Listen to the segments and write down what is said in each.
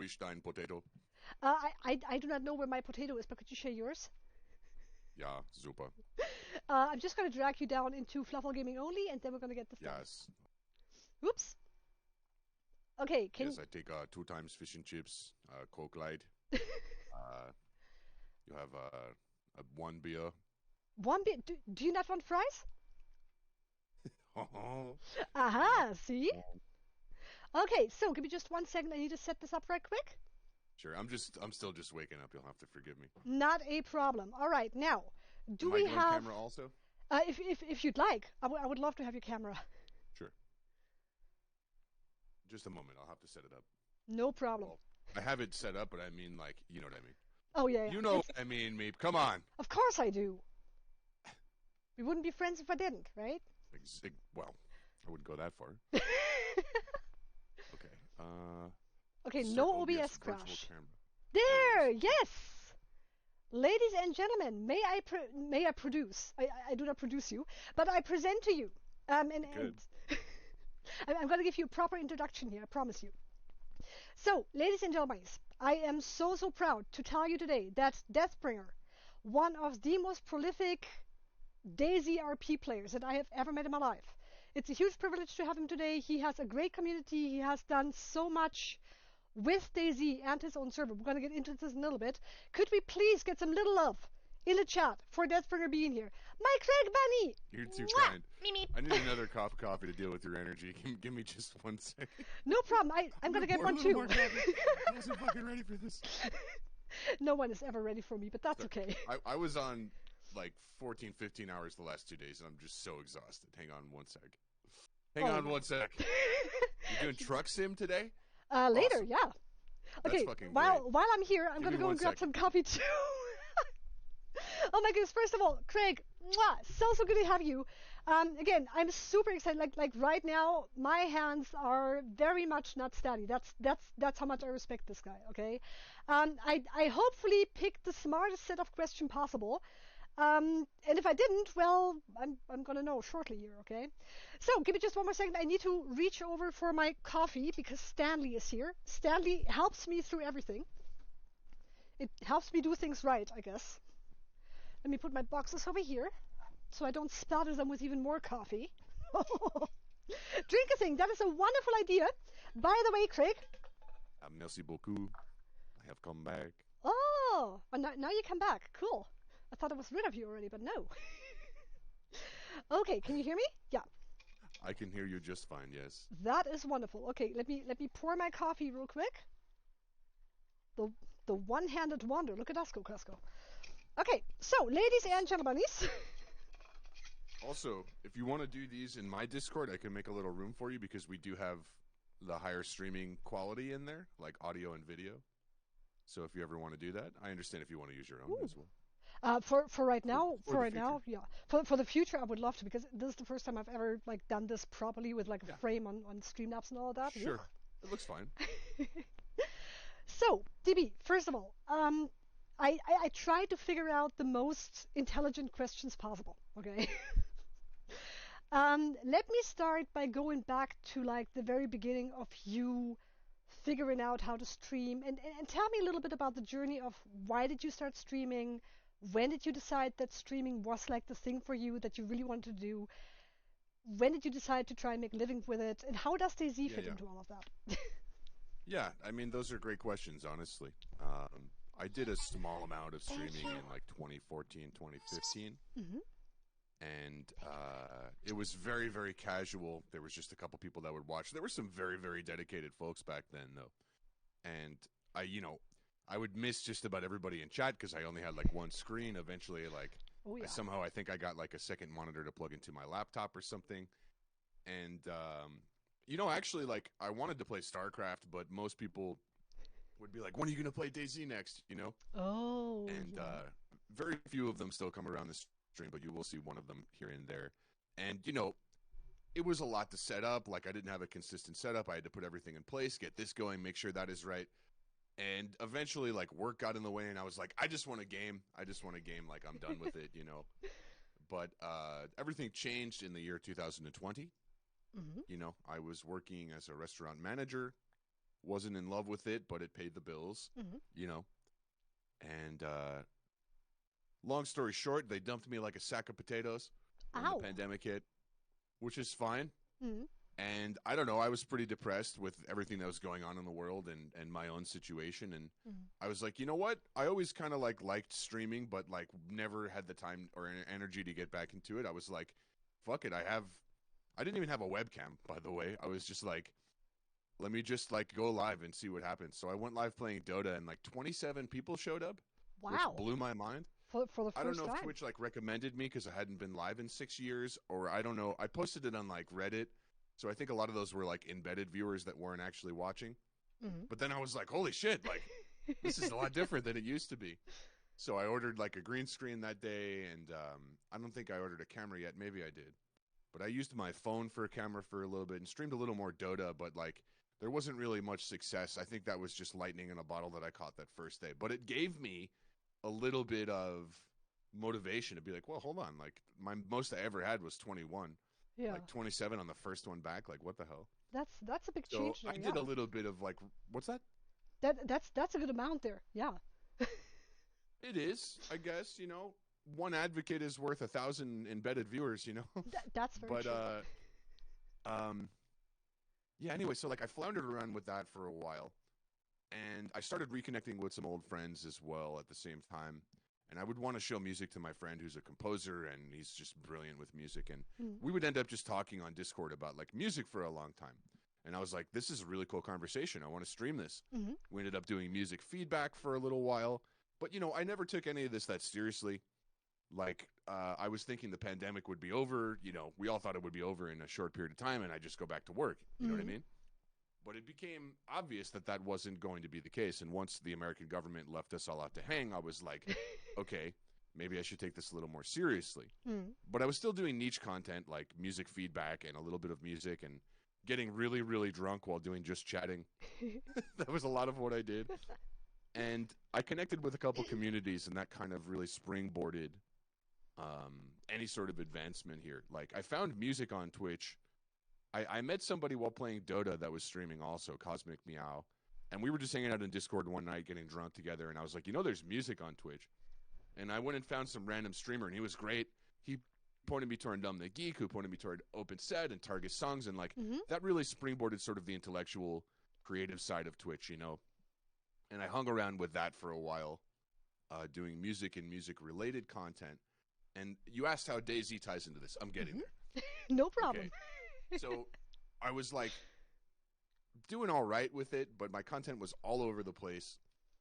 wo ist dein Potato? I do not know where my potato is, but could you share yours? Ja, super. I'm just going to drag you down into Fluffle Gaming only, and then we're going to get this done. Yes. Oops. Okay, Yes, I take 2 times fish and chips, Coke Light. You have one beer. One bit. Do you not want fries? Oh. Aha, see? Okay, so give me just 1 second. I need to set this up right quick. Sure, I'm still just waking up. You'll have to forgive me. Not a problem. All right, now, do Am we I on have... camera also? If you'd like, I would love to have your camera. Sure. Just a moment. I'll have to set it up. No problem. Well, I have it set up, but I mean, like, you know what I mean. Oh, yeah. You know what I mean, Meep. Come on. Of course I do. We wouldn't be friends if I didn't, right? Well, I wouldn't go that far. Okay. Okay, Start no OBS virtual crash. camera. There, yes. Ladies and gentlemen, may I produce? I do not produce you, but I present to you. And I'm going to give you a proper introduction here. I promise you. So, ladies and gentlemen, I am so proud to tell you today that Deathbringer, one of the most prolific DayZ RP players that I have ever met in my life. It's a huge privilege to have him today. He has a great community. He has done so much with DayZ and his own server. We're going to get into this in a little bit. Could we please get some little love in the chat for Deathbringer being here? My Craig Bunny! You're too Mwah! kind. I need another cup of coffee to deal with your energy. Give me just 1 second. No problem. I'm going to get one too. I wasn't fucking ready for this. No one is ever ready for me, but that's okay. I was on like 14, 15 hours the last 2 days, and I'm just so exhausted. Hang on 1 sec. Hang on 1 sec. You doing truck sim today? Later, Awesome. yeah. Okay, fucking while great. I'm here, I'm going to go and grab some coffee too. Oh my goodness, first of all, Craig, mwah, so good to have you. Again, I'm super excited. Like right now, my hands are very much not steady. That's how much I respect this guy, okay? I hopefully picked the smartest set of question possible. And if I didn't, well, I'm gonna know shortly here, okay? So, give me just 1 more second. I need to reach over for my coffee because Stanley is here. Stanley helps me through everything. It helps me do things right, I guess. Let me put my boxes over here so I don't splatter them with even more coffee. Drink a thing. That is a wonderful idea. By the way, Craig. Merci beaucoup. I have come back. Oh, now you come back. Cool. I thought I was rid of you already, but no. Okay, can you hear me? Yeah. I can hear you just fine, yes. That is wonderful. Okay, let me pour my coffee real quick. The one-handed wonder. Look at us go, Cusco. Okay, so ladies and gentlemen. Also, if you want to do these in my Discord, I can make a little room for you because we do have the higher streaming quality in there, like audio and video. So if you ever want to do that, I understand if you want to use your own as well. For right now, yeah. For the future, I would love to because this is the first time I've ever like done this properly with like a frame on Streamlabs and all that. Sure, it looks fine. So, DB, first of all, I tried to figure out the most intelligent questions possible. Okay. Let me start by going back to like the very beginning of you figuring out how to stream and tell me a little bit about the journey of why did you start streaming. When did you decide that streaming was like the thing for you that you really wanted to do? When did you decide to try and make a living with it? And how does DayZ fit into all of that? Yeah, I mean, those are great questions, honestly. I did a small amount of streaming in like 2014, 2015. Mm-hmm. And it was very, very casual. There was just a couple people that would watch. There were some very, very dedicated folks back then, though. And I would miss just about everybody in chat because I only had like one screen. Eventually, like I think I got like a second monitor to plug into my laptop or something. And actually, like I wanted to play StarCraft, but most people would be like, "When are you going to play DayZ next?" You know? Oh. And very few of them still come around the stream, but you will see one of them here and there. And it was a lot to set up. Like I didn't have a consistent setup. I had to put everything in place, get this going, make sure that is right. And eventually, like, work got in the way, and I was like, I just want a game. Like, I'm done with it, But everything changed in the year 2020. Mm-hmm. I was working as a restaurant manager, wasn't in love with it, but it paid the bills, Mm-hmm. you know. And long story short, they dumped me like a sack of potatoes when the Ow. pandemic hit, which is fine. Mm-hmm. And I don't know, I was pretty depressed with everything that was going on in the world and my own situation. And Mm-hmm. I was like, you know what? I always kind of like liked streaming, but like never had the time or energy to get back into it. I was like, fuck it. I didn't even have a webcam, by the way. I was just like, let me just like go live and see what happens. So I went live playing Dota and like 27 people showed up, which Wow. blew my mind. For the I don't first know if time. Twitch like recommended me because I hadn't been live in 6 years, or I don't know. I posted it on like Reddit, so I think a lot of those were like embedded viewers that weren't actually watching. Mm-hmm. But then I was like, holy shit, like this is a lot different than it used to be. So I ordered like a green screen that day, and I don't think I ordered a camera yet. Maybe I did, but I used my phone for a camera for a little bit and streamed a little more Dota. But like there wasn't really much success. I think that was just lightning in a bottle that I caught that first day. But it gave me a little bit of motivation to be like, well, hold on, like my most I ever had was 21, Yeah. like 27 on the first one back. Like what the hell? That's a big So change I there. did Yeah. a little bit of like, what's that? That's a good amount there. Yeah. It is, I guess. You know, one advocate is worth 1,000 embedded viewers. You know, That's very but true. um, yeah. Anyway, so like I floundered around with that for a while, and I started reconnecting with some old friends as well at the same time. And I would want to show music to my friend who's a composer, and he's just brilliant with music. And Mm. we would end up just talking on Discord about like music for a long time. And I was like, this is a really cool conversation. I want to stream this. Mm-hmm. We ended up doing music feedback for a little while. But, you know, I never took any of this that seriously. Like, I was thinking the pandemic would be over. You know, we all thought it would be over in a short period of time, and I just go back to work. You know what I Mm-hmm. mean? But it became obvious that that wasn't going to be the case. And once the American government left us all out to hang, I was like, okay, maybe I should take this a little more seriously. Mm. But I was still doing niche content like music feedback and a little bit of music and getting really, really drunk while doing just chatting. That was a lot of what I did. And I connected with a couple communities, and that kind of really springboarded any sort of advancement here. Like, I found music on Twitch. I met somebody while playing Dota that was streaming also, Cosmic Meow. And we were just hanging out in Discord one night getting drunk together. And I was like, you know, there's music on Twitch. And I went and found some random streamer, and he was great. He pointed me toward Dumb the Geek, who pointed me toward Open Set and Target Songs. And, like, Mm-hmm. that really springboarded sort of the intellectual, creative side of Twitch, you know? And I hung around with that for a while, doing music and music-related content. And you asked how DayZ ties into this. I'm getting there. No problem. Okay. So I was like doing all right with it, but my content was all over the place.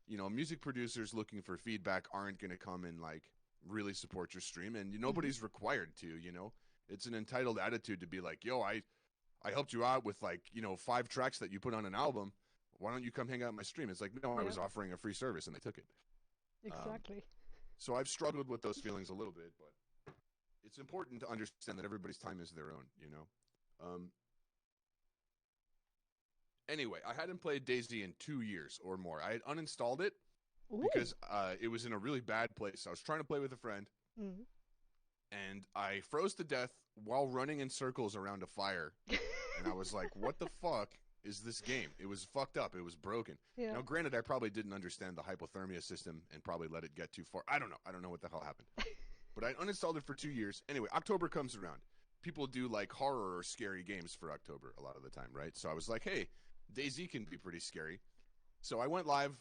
You know, music producers looking for feedback aren't going to come and like really support your stream, and nobody's required to. You know, it's an entitled attitude to be like, "Yo, I helped you out with like 5 tracks that you put on an album. Why don't you come hang out on my stream?" It's like, no, I Yeah. was offering a free service, and they took it. Exactly. So I've struggled with those feelings a little bit, but it's important to understand that everybody's time is their own. You know. Anyway, I hadn't played DayZ in 2 years or more. I had uninstalled it Ooh. because it was in a really bad place. I was trying to play with a friend, Mm. and I froze to death while running in circles around a fire. And I was like, what the fuck is this game? It was fucked up. It was broken. Yeah. Now, granted, I probably didn't understand the hypothermia system and probably let it get too far. I don't know. I don't know what the hell happened. But I uninstalled it for 2 years. Anyway, October comes around. People do like horror or scary games for October a lot of the time, right? So I was like, hey, DayZ can be pretty scary. So I went live,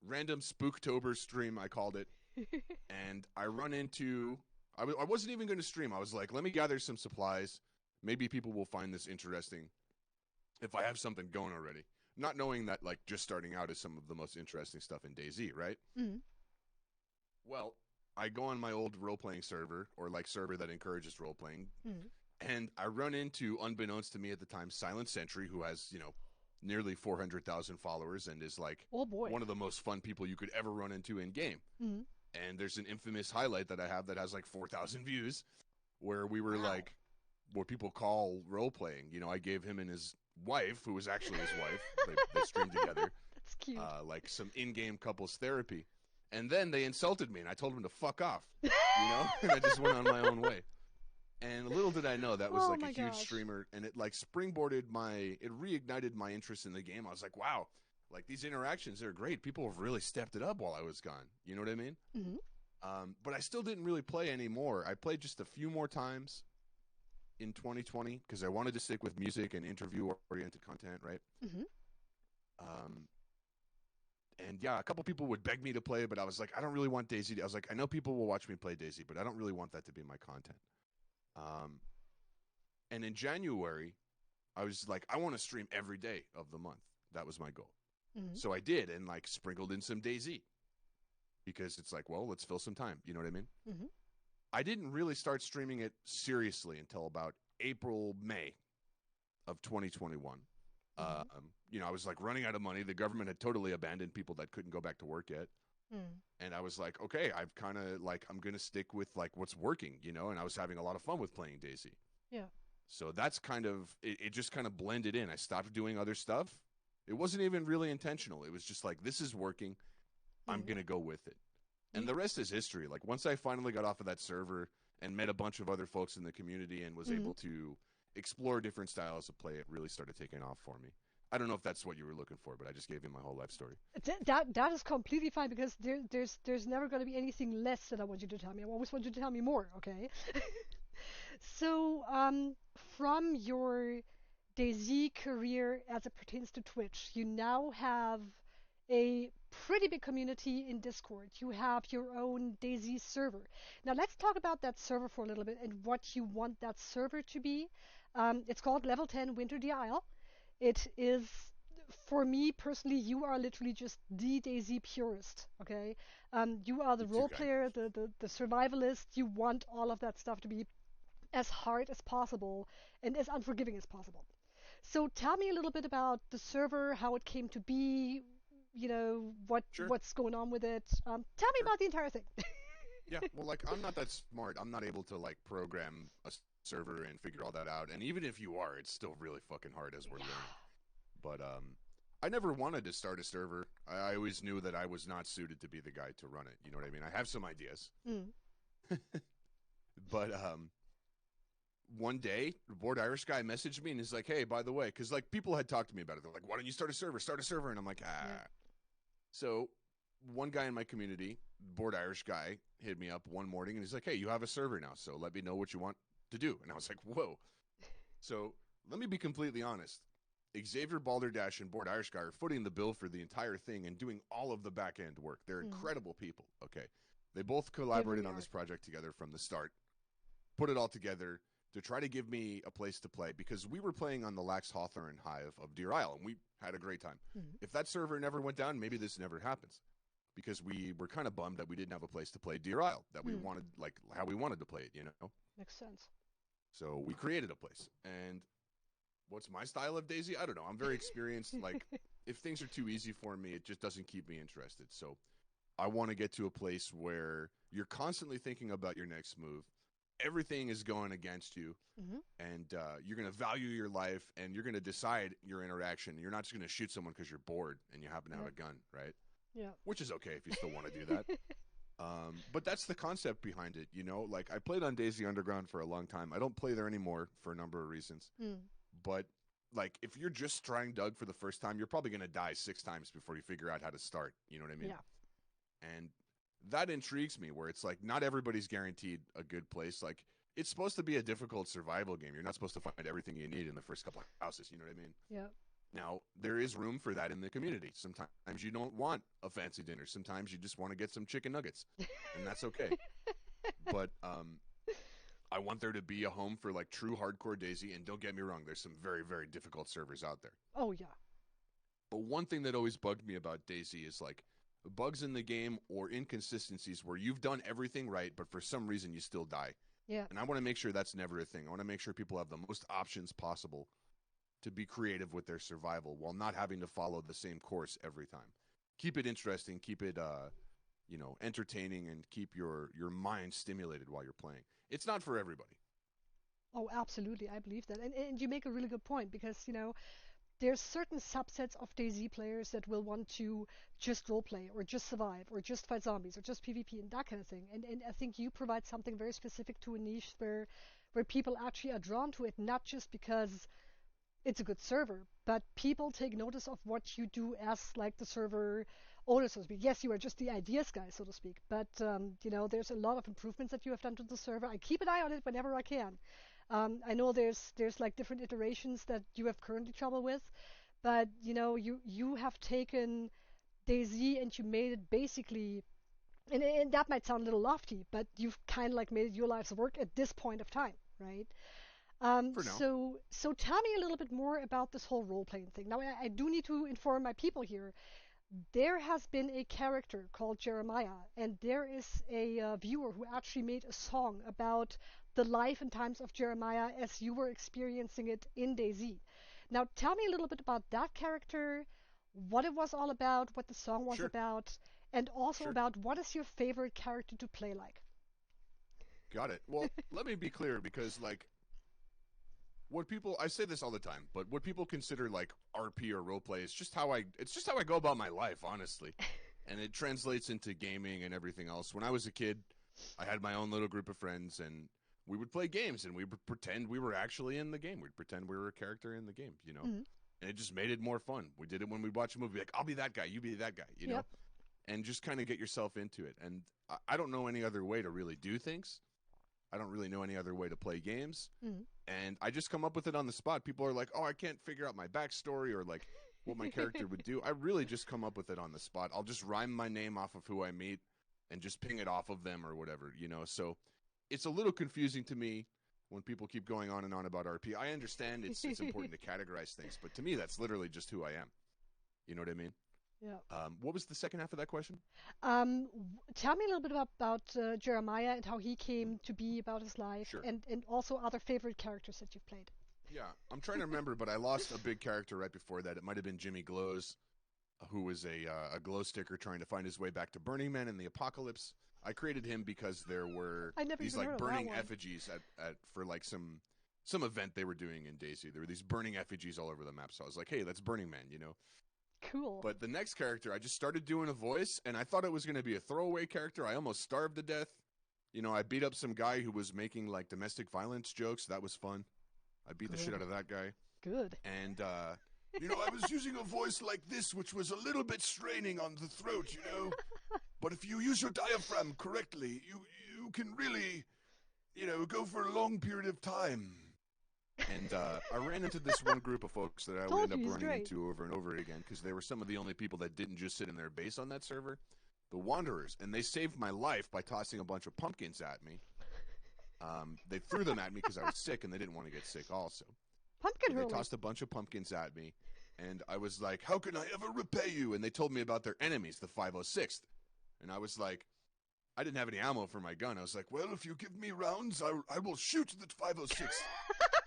random Spooktober stream, I called it. And I run into, I wasn't even going to stream. I was like, let me gather some supplies. Maybe people will find this interesting if I have something going already. Not knowing that, like, just starting out is some of the most interesting stuff in DayZ, right? Mm. Well, I go on my old role-playing server, or, like, server that encourages role-playing, Mm. and I run into, unbeknownst to me at the time, Silent Sentry, who has, nearly 400,000 followers and is, like, Oh boy. one of the most fun people you could ever run into in-game. Mm. And there's an infamous highlight that I have that has, like, 4,000 views, where we were, Wow. like, what people call role-playing. I gave him and his wife, who was actually his wife, they streamed together, That's cute. like some in-game couples therapy. And then they insulted me, and I told them to fuck off, and I just went on my own way. And little did I know that was Oh like a my huge gosh. streamer, and it like it reignited my interest in the game. I was like, wow, like these interactions, they're great. People have really stepped it up while I was gone. You know what I mean? Hmm. But I still didn't really play anymore. I played just a few more times in 2020 because I wanted to stick with music and interview oriented content, right? Hmm. Um, and yeah, a couple people would beg me to play, but I was like, I don't really want Daisy. I was like, I know people will watch me play Daisy, but I don't really want that to be my content. Um, and in January, I was like, I want to stream every day of the month. That was my goal. Hmm. So I did, and like sprinkled in some Daisy because it's like, well, let's fill some time. You know what I mean? Hmm. I didn't really start streaming it seriously until about April, May of 2021. Hmm. I was like running out of money. The government had totally abandoned people that couldn't go back to work yet. Hmm. And I was like, okay, I've kind of like, I'm going to stick with like what's working, and I was having a lot of fun with playing Daisy. Yeah. So that's kind of, it just kind of blended in. I stopped doing other stuff. It wasn't even really intentional. It was just like, this is working. I'm Hmm. going to go with it. And You. the rest is history. Like once I finally got off of that server and met a bunch of other folks in the community and was Hmm. able to explore different styles of play, it really started taking off for me. I don't know if that's what you were looking for, but I just gave you my whole life story. That is completely fine because there's never going to be anything less that I want you to tell me. I always want you to tell me more. Okay. So, from your Daisy career as it pertains to Twitch, you now have a pretty big community in Discord. You have your own Daisy server. Now, let's talk about that server for a little bit and what you want that server to be. It's called Level 10 Winter the Isle. It is, for me personally, you are literally just the Daisy purist, okay? You are the You're too role kind. player, the survivalist. You want all of that stuff to be as hard as possible and as unforgiving as possible. So tell me a little bit about the server, how it came to be, Sure, what's going on with it. Tell me sure. about the entire thing. Yeah, well, like I'm not that smart. I'm not able to like program a server and figure all that out. And even if you are, it's still really fucking hard as we're Yeah. learning. But I never wanted to start a server. I always knew that I was not suited to be the guy to run it. You know what I mean? I have some ideas, Mm. but one day, the bored Irish guy messaged me and he's like, "Hey, by the way," because like people had talked to me about it. They're like, "Why don't you start a server? Start a server." And I'm like, Yeah. ah. So one guy in my community, bored Irish guy, hit me up one morning and he's like, "Hey, you have a server now, so let me know what you want to do." And I was like, "Whoa." So let me be completely honest. Xavier Balderdash and Board Irish Guy are footing the bill for the entire thing and doing all of the back end work. They're Mm. incredible people. Okay. They both They collaborated really on are. this project together from the start, put it all together to try to give me a place to play because we were playing on the Lax Hawthorne Hive of Deer Isle and we had a great time. Mm. If that server never went down, maybe this never happens because we were kind of bummed that we didn't have a place to play Deer Isle that we Mm. wanted, like how we wanted to play it. Makes sense. So we created a place. And what's my style of Daisy? I don't know. I'm very experienced. Like, if things are too easy for me, it just doesn't keep me interested. So I want to get to a place where you're constantly thinking about your next move. Everything is going against you, Hmm. and you're going to value your life, and you're going to decide your interaction. You're not just going to shoot someone because you're bored and you happen to have Yeah. a gun, right? Yeah. Which is okay if you still want to do that. But that's the concept behind it. Like I played on Daisy Underground for a long time. I don't play there anymore for a number of reasons. Mm. But like if you're just trying Doug for the first time, you're probably going to die 6 times before you figure out how to start. You know what I mean? Yeah. And that intrigues me where it's like not everybody's guaranteed a good place. Like it's supposed to be a difficult survival game. You're not supposed to find everything you need in the first couple of houses. You know what I mean? Yeah. Now, there is room for that in the community. Sometimes you don't want a fancy dinner. Sometimes you just want to get some chicken nuggets, and that's okay. But I want there to be a home for like true hardcore Daisy. And don't get me wrong, there's some very, very difficult servers out there. Oh yeah. But one thing that always bugged me about Daisy is like bugs in the game or inconsistencies where you've done everything right, but for some reason you still die. Yeah. And I want to make sure that's never a thing. I want to make sure people have the most options possible to be creative with their survival while not having to follow the same course every time. Keep it interesting, keep it entertaining, and keep your mind stimulated while you're playing. It's not for everybody. Oh, absolutely. I believe that. And you make a really good point because, there's certain subsets of DayZ players that will want to just roleplay or just survive or just fight zombies or just PvP and that kind of thing. And I think you provide something very specific to a niche where people actually are drawn to it, not just because it's a good server, but people take notice of what you do as like the server owner, so to speak. Yes, you are just the ideas guy, so to speak, but there's a lot of improvements that you have done to the server. I keep an eye on it whenever I can. I know there's like different iterations that you have currently trouble with, but you have taken DayZ and you made it basically, and that might sound a little lofty, but you've kind of like made it your life's work at this point of time, right? For now. So tell me a little bit more about this whole role playing thing. Now, I do need to inform my people here. There has been a character called Jeremiah, and there is a viewer who actually made a song about the life and times of Jeremiah as you were experiencing it in DayZ. Now, tell me a little bit about that character, what it was all about, what the song was Sure. about, and also Sure. about what is your favorite character to play like. Got it. Well, let me be clear because like what people I say this all the time, but what people consider like RP or roleplay is just how I go about my life, honestly. And it translates into gaming and everything else. When I was a kid, I had my own little group of friends and we would play games and we would pretend we were actually in the game. We'd pretend we were a character in the game, you know. Mhm. And it just made it more fun. We did it when we'd watch a movie, like, I'll be that guy, you be that guy, you know, Yep. and just kind of get yourself into it. And I don't know any other way to really do things. I don't really know any other way to play games. Mhm. And I just come up with it on the spot. People are like, oh, I can't figure out my backstory or like what my character would do. I really just come up with it on the spot. I'll just rhyme my name off of who I meet and just ping it off of them or whatever, you know. So it's a little confusing to me when people keep going on and on about RP. I understand it's important to categorize things, but to me, that's literally just who I am. You know what I mean? Yeah. What was the second half of that question? Tell me a little bit about Jeremiah and how he came to be, about his life, Sure. and also other favorite characters that you've played. Yeah, I'm trying to remember, but I lost a big character right before that. It might have been Jimmy Glows, who was a glow sticker trying to find his way back to Burning Man in the apocalypse. I created him because there were I never these even heard like of that burning one. effigies at for like some event they were doing in DayZ. There were these burning effigies all over the map. So I was like, hey, that's Burning Man, you know. Cool. But the next character, I just started doing a voice, and I thought it was going to be a throwaway character. I almost starved to death. You know, I beat up some guy who was making like domestic violence jokes. That was fun. I beat the shit Good. out of that guy. Good. And you know, I was using a voice like this, which was a little bit straining on the throat, you know. But if you use your diaphragm correctly, you can really, you know, go for a long period of time. And I ran into this one group of folks that I would Told end up you he's running great. into over and over again because they were some of the only people that didn't just sit in their base on that server, the Wanderers, and they saved my life by tossing a bunch of pumpkins at me. They threw them at me because I was sick and they didn't want to get sick also. Pumpkin But they hurling. tossed a bunch of pumpkins at me, and I was like, how can I ever repay you? And they told me about their enemies, the 506th. And I was like, I didn't have any ammo for my gun. I was like, well, if you give me rounds, I will shoot the 506th.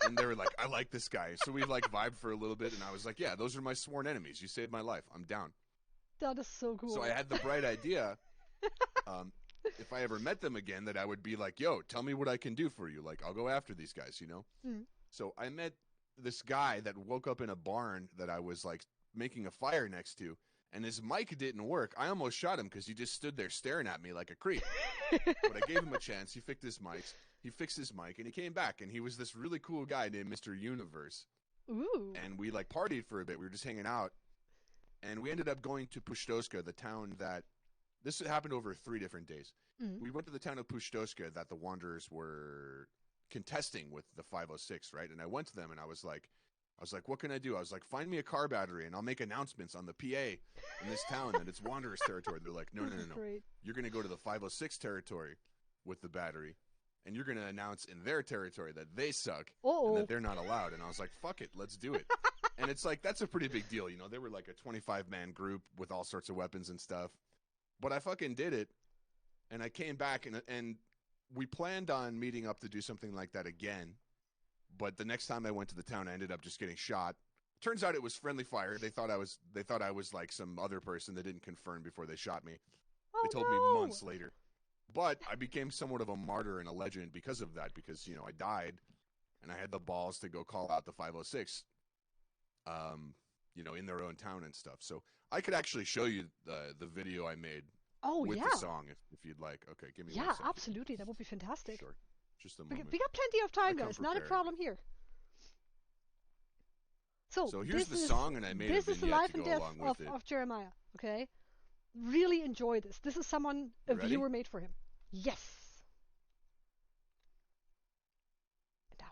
And they were like, I like this guy. So we like vibed for a little bit, and I was like, yeah, those are my sworn enemies. You saved my life. I'm down. That is so cool. So I had the bright idea, um, if I ever met them again, that I would be like, yo, tell me what I can do for you. Like, I'll go after these guys, you know? Mm. So I met this guy that woke up in a barn that I was like making a fire next to, and his mic didn't work. I almost shot him because he just stood there staring at me like a creep. But I gave him a chance. He fixed his mic. And he came back, and he was this really cool guy named Mr. Universe. Ooh. And we like partied for a bit. We were just hanging out, and we ended up going to Pushtoska, the town that this happened over 3 different days. Mm. We went to the town of Pushtoska that the Wanderers were contesting with the 506, right? And I went to them, and I was like, what can I do? I was like, find me a car battery, and I'll make announcements on the PA in this town that it's Wanderers territory. They're like, no. Great. You're going to go to the 506 territory with the battery, and you're going to announce in their territory that they suck and that they're not allowed. And I was like, fuck it, let's do it. And it's like, that's a pretty big deal. You know, they were like a 25-man group with all sorts of weapons and stuff. But I fucking did it, and I came back, and we planned on meeting up to do something like that again. But the next time I went to the town, I ended up just getting shot. Turns out it was friendly fire. They thought I was like some other person. They didn't confirm before they shot me. Oh, They told no. me months later. But I became somewhat of a martyr and a legend because of that, because, you know, I died and I had the balls to go call out the 506. in their own town and stuff. So I could actually show you the video I made Oh with yeah. the song if you'd like. Okay, give me one Yeah, second. absolutely. That would be fantastic. Sure. Just a We, moment. we got plenty of I time, come guys. Not a prepared. problem here. So Here's the song, and I made a this is the vignette life to and go death along with it. of Jeremiah. Okay, really enjoy this. This is someone a You ready? viewer made for him. Yes, and I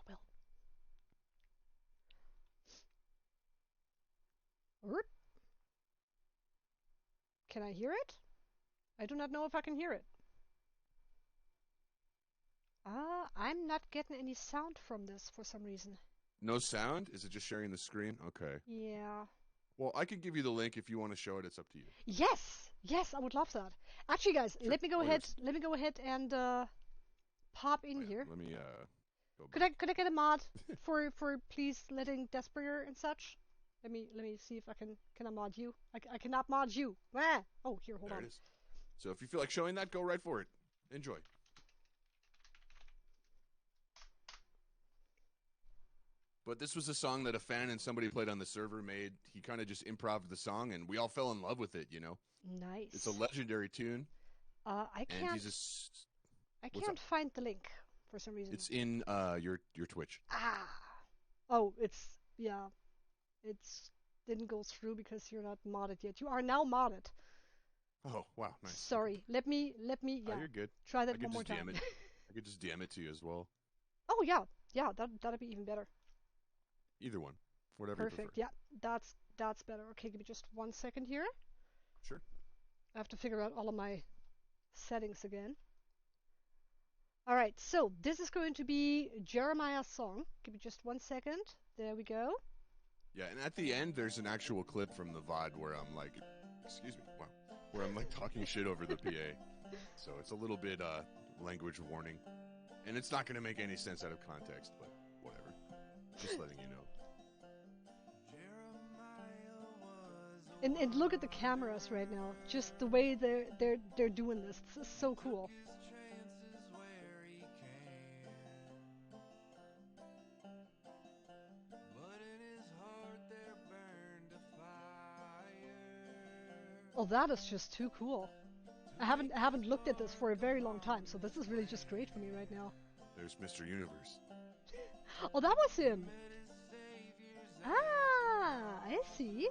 will. Oop. Can I hear it? I do not know if I can hear it. I'm not getting any sound from this for some reason. No sound? Is it just sharing the screen? Okay. Yeah. Well, I can give you the link if you want to show it. It's up to you. Yes, yes, I would love that. Actually, guys, Sure. let me go Oh, ahead. yes. Let me go ahead and pop in Oh, yeah. here. Let me go Could back. I get a mod for please letting Deathbringer and such? Let me see if I can I mod you. I cannot mod you. Ah! Oh, here, hold There on. it is. So if you feel like showing that, go right for it. Enjoy. But this was a song that a fan and somebody played on the server made. He kind of just improv'd the song, and we all fell in love with it. Nice. It's a legendary tune. I And can't. What's I up? can't find the link for some reason. It's in your Twitch. Ah. Oh, yeah. It's didn't go through because you're not modded yet. You are now modded. Oh wow, nice. Sorry. Okay. Let me. Oh, Yeah. you're good. Try that I could one more just time. DM it. I could just DM it to you as well. Oh yeah. Yeah. That'd be even better. Either one, whatever Perfect. you Yeah. That's better. Okay. Give me just 1 second here. prefer. Sure. I have to figure out all of my settings again. All right, so this is going to be Jeremiah's song. Give me just 1 second. There we go. Yeah, and at the end, there's an actual clip from the VOD where I'm like, excuse me, wow, where I'm like talking shit over the PA. So it's a little bit language warning, and it's not going to make any sense out of context, but whatever. Just letting you know. And look at the cameras right now. Just the way they're doing this. This is so cool. Oh, that is just too cool. I haven't looked at this for a very long time, so this is really just great for me right now. There's Mr. Universe. Oh, that was him. Ah, I see.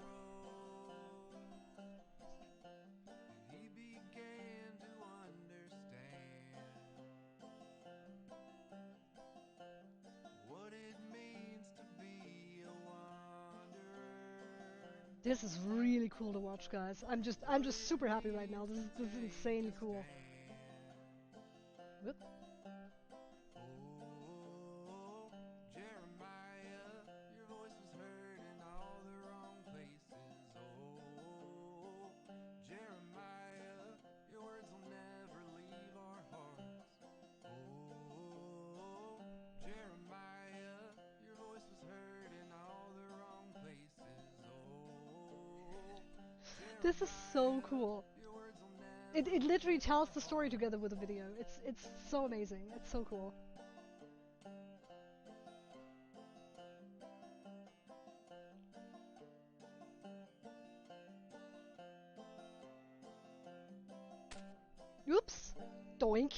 This is really cool to watch, guys. I'm just super happy right now. This is insanely cool. Whoop. This is so cool. It literally tells the story together with the video. It's so amazing. It's so cool. Oops. Doink.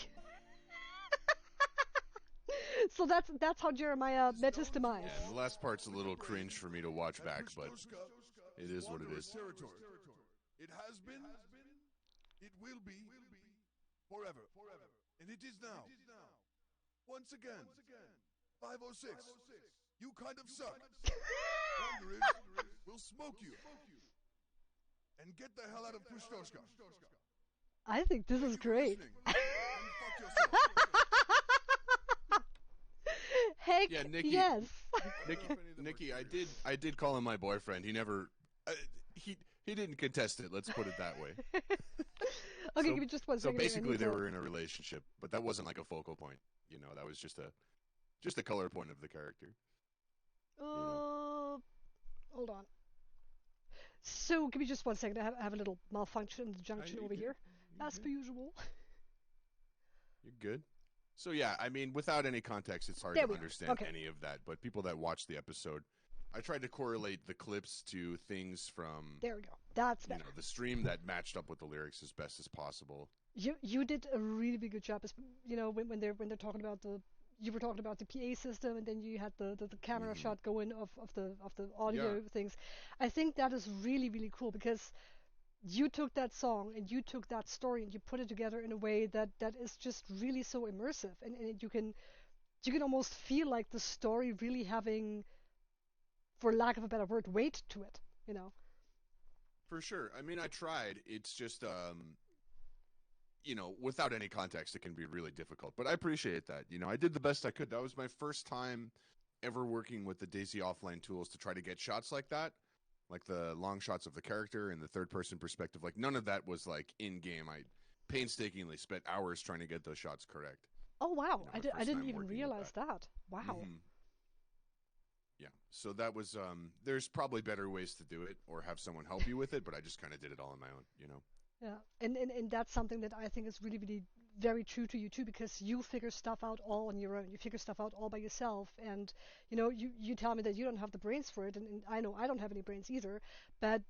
So that's how Jeremiah met his demise. Yeah, and the last part's a little cringe for me to watch back, but it is what it is. It has been, it will be, forever, and it is now. Once again, 506, you kind of suck. Wanderers will smoke you and get the hell out of Pushtoshka. I think this is great. Heck, Yeah, Nikki. yes. Nikki, I did call him my boyfriend. He never, he didn't contest it. Let's put it that way. Okay, give me just 1 So second. basically, they were in a relationship, but that wasn't like a focal point. That was just a color point of the character. Hold on. So, give me just 1 second. I have a little malfunction junction over here, as per usual. You're good. So yeah, I mean, without any context, it's hard There to we are. understand Okay. any of that. But people that watch the episode, I tried to correlate the clips to things from, There we go. That's better. the stream that matched up with the lyrics as best as possible. You did a really, really good job. When they're talking about you were talking about the PA system, and then you had the camera Hmm. shot going of the Yeah, audio things. I think that is really, really cool because you took that song and you took that story and you put it together in a way that is just really so immersive, and you can almost feel like the story really having, for lack of a better word, weight to it. You know. for sure. I mean, I tried. It's just, without any context, it can be really difficult. But I appreciate that. I did the best I could. That was my first time ever working with the Daisy offline tools to try to get shots like that, like the long shots of the character and the third person perspective. Like none of that was like in game. I painstakingly spent hours trying to get those shots correct. Oh wow, My I first didn't time even working with realize that. that. Wow. Hmm. Yeah. So that was. There's probably better ways to do it, or have someone help you with it. But I just kind of did it all on my own. Yeah, and that's something that I think is really, really very true to you too, because you figure stuff out all on your own. You figure stuff out all by yourself, and you tell me that you don't have the brains for it, and I know I don't have any brains either. But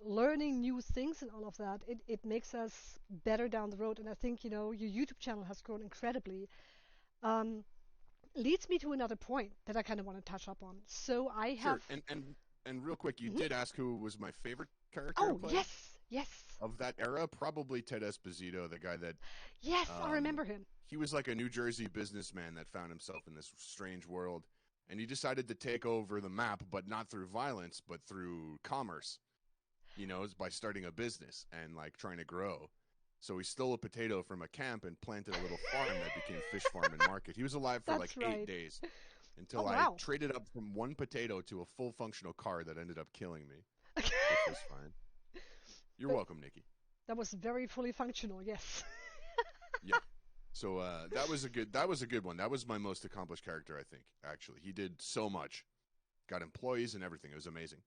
learning new things and all of that, it makes us better down the road. And I think your YouTube channel has grown incredibly. Um, Leads me to another point that I kind of want to touch up on. So I have. Sure. And real quick, you Mhm. did ask who was my favorite character to Oh play yes, yes, of that era. Probably Ted Esposito, the guy that yes, I um, remember him. he was like a New Jersey businessman that found himself in this strange world, and he decided to take over the map, but not through violence, but through commerce. By starting a business and like trying to grow. So he stole a potato from a camp and planted a little farm that became Fish Farm and Market. He was alive for like That's 8 right. days Oh until I wow. traded up from one potato to a full functional car that ended up killing me, which was fine. You're that, welcome, Nikki. that was very fully functional. Yes. Yeah. So that was a good one. That was my most accomplished character, I think. Actually, he did so much, got employees and everything. It was amazing.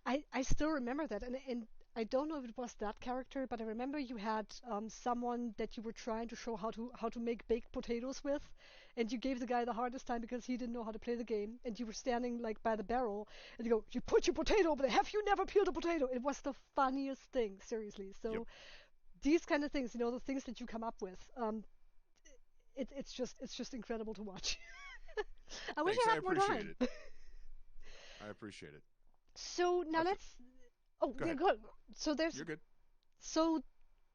I still remember that, and I don't know if it was that character, but I remember you had someone that you were trying to show how to make baked potatoes with, and you gave the guy the hardest time because he didn't know how to play the game, and you were standing like by the barrel, and you go, you put your potato over there. Have you never peeled a potato? It was the funniest thing, seriously. Yep. So these kind of things, the things that you come up with, it's just incredible to watch. I wish Thanks. I I had more appreciate time. it. I appreciate it. So now I f- let's. Oh, Go yeah, ahead. good. So there's You're good. so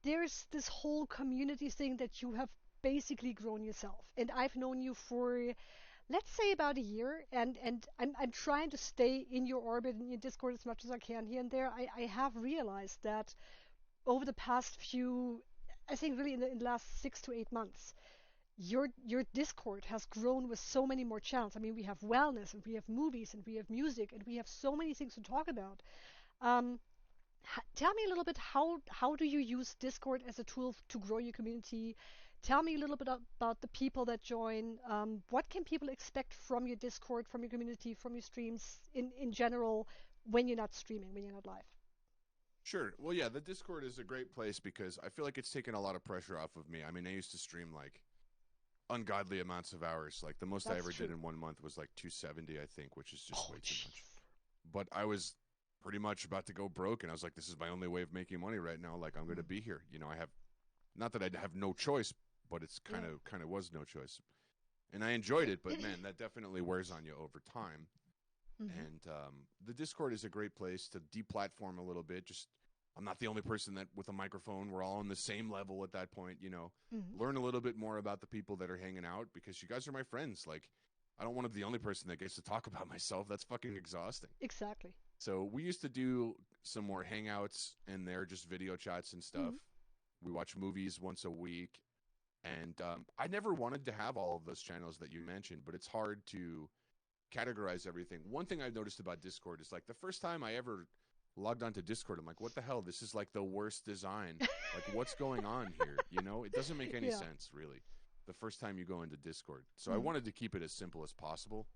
there's this whole community thing that you have basically grown yourself, and I've known you for, let's say, about a year, and I'm trying to stay in your orbit in your Discord as much as I can here and there. I have realized that over the past few, I think really in the last 6 to 8 months, your Discord has grown with so many more channels. I mean, we have wellness and we have movies and we have music and we have so many things to talk about. Um, Tell me a little bit, how do you use Discord as a tool to grow your community? Tell me a little bit about the people that join. What can people expect from your Discord, from your community, from your streams in general when you're not streaming, when you're not live? Sure. Well, yeah, the Discord is a great place because I feel like it's taken a lot of pressure off of me. I mean, I used to stream like ungodly amounts of hours. Like the most I That's ever did true. in 1 month was like 270, I think, which is just Oh, way too much. jeez. But I was pretty much about to go broke, and I was like, this is my only way of making money right now. Like I'm going to Mm. be here. I have not that I have no choice, but it's kind Yeah. of kind of was no choice. And I enjoyed it, but man, that definitely wears on you over time. Hmm. And the Discord is a great place to deplatform a little bit. Just I'm not the only person that with a microphone. We're all on the same level at that point. Hmm. Learn a little bit more about the people that are hanging out because you guys are my friends. Like I don't want to be the only person that gets to talk about myself. That's fucking exhausting. Exactly. So we used to do some more hangouts in there, just video chats and stuff. Hmm. We watch movies once a week. And I never wanted to have all of those channels that you mentioned, but it's hard to categorize everything. One thing I've noticed about Discord is like the first time I ever logged onto Discord, I'm like, what the hell? This is like the worst design. Like, what's going on here? It doesn't make any Yeah. sense, really, the first time you go into Discord. So I Hmm. wanted to keep it as simple as possible.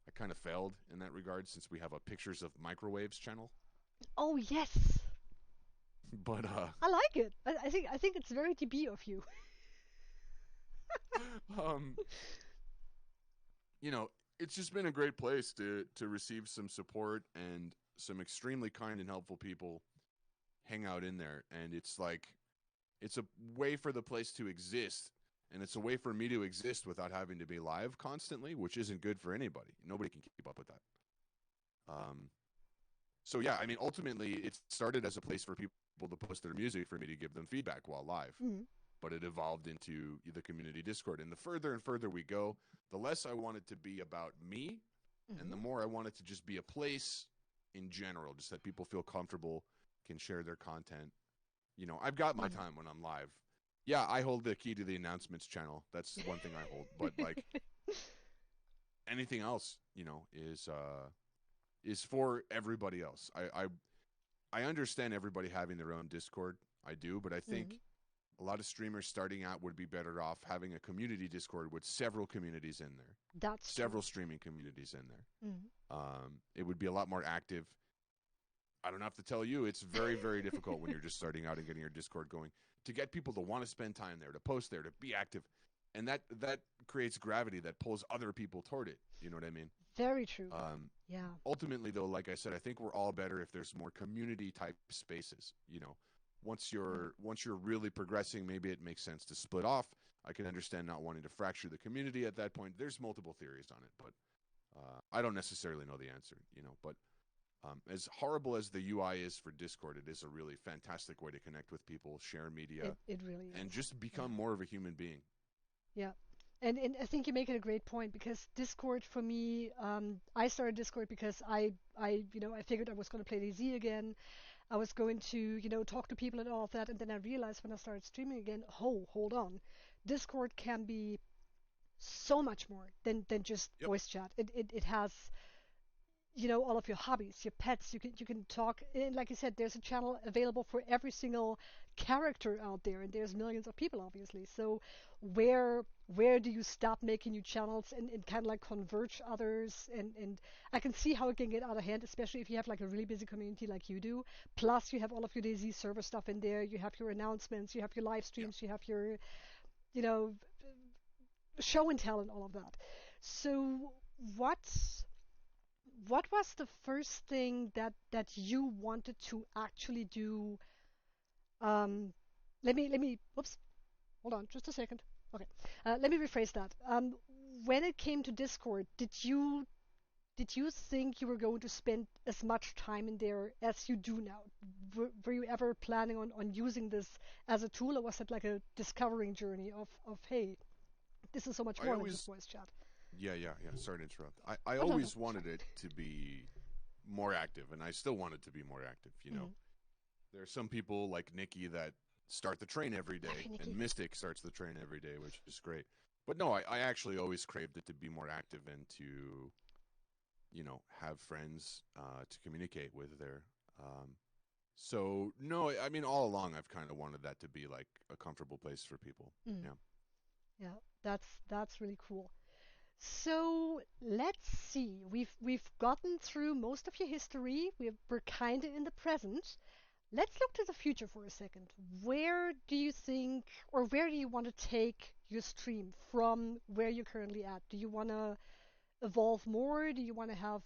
I kind of failed in that regard since we have a pictures of microwaves channel. Oh yes, But I like it. I think it's very DB of you. um, it's just been a great place to receive some support, and some extremely kind and helpful people hang out in there. And it's like, it's a way for the place to exist, and it's a way for me to exist without having to be live constantly, which isn't good for anybody. Nobody can keep up with that. So yeah, I mean, ultimately, it started as a place for people to post their music for me to give them feedback while live. Mm. But it evolved into the community Discord. And the further and further we go, the less I want it to be about me, and the more I want it to just be a place in general, just that people feel comfortable, can share their content. You know, I've got my time when I'm live. Yeah, I hold the key to the announcements channel. That's one thing I hold. But like anything else, you know, is for everybody else. I understand everybody having their own Discord. I do, but I think a lot of streamers starting out would be better off having a community Discord with several communities in there. That's several true. streaming communities in there. It would be a lot more active. I don't have to tell you, it's very, very difficult when you're just starting out and getting your Discord going to get people to want to spend time there, to post there, to be active. And that creates gravity that pulls other people toward it. You know what I mean? Very true. Yeah. Ultimately, though, like I said, I think we're all better if there's more community type spaces. You know, once you're really progressing, maybe it makes sense to split off. I can understand not wanting to fracture the community at that point. There's multiple theories on it, but I don't necessarily know the answer. You know, but as horrible as the UI is for Discord, it is a really fantastic way to connect with people, share media, It really is. and just become more of a human being. Yeah. And I think you make it a great point, because Discord for me, I started Discord because I figured I was going to play DayZ again. I was going to, talk to people and all of that. And then I realized when I started streaming again, oh, hold on. Discord can be so much more than just Yep. voice chat. It has, all of your hobbies, your pets. You can talk. And like you said, there's a channel available for every single character out there, and there's millions of people, obviously. So where do you stop making new channels and kind of like converge others? And I can see how it can get out of hand, especially if you have like a really busy community like you do. Plus, you have all of your DayZ server stuff in there. You have your announcements. You have your live Yeah. streams. You have your, you know, show and tell and all of that. So what what was the first thing that you wanted to actually do? Um, let me. Whoops. Hold on, just a second. Okay. Let me rephrase that. When it came to Discord, did you think you were going to spend as much time in there as you do now? Were you ever planning on using this as a tool, or was it like a discovering journey of hey, this is so much I more than just always voice chat? Yeah. Sorry to interrupt. I Oh, no, no, always it's fine. wanted it to be more active, and I still want it to be more active. You know, Mhm. there are some people like Nikki that start the train every Love day, you, and Nikki. Mystic starts the train every day, which is great. But no, I actually always craved it to be more active and to, have friends to communicate with there. Um, so no, I mean, all along I've kind of wanted that to be like a comfortable place for people. Mm. Yeah. Yeah, that's really cool. So let's see. We've gotten through most of your history. We're kind of in the present. Let's look to the future for a second. Where do you think, or where do you want to take your stream from where you're currently at? Do you want to evolve more? Do you want to have,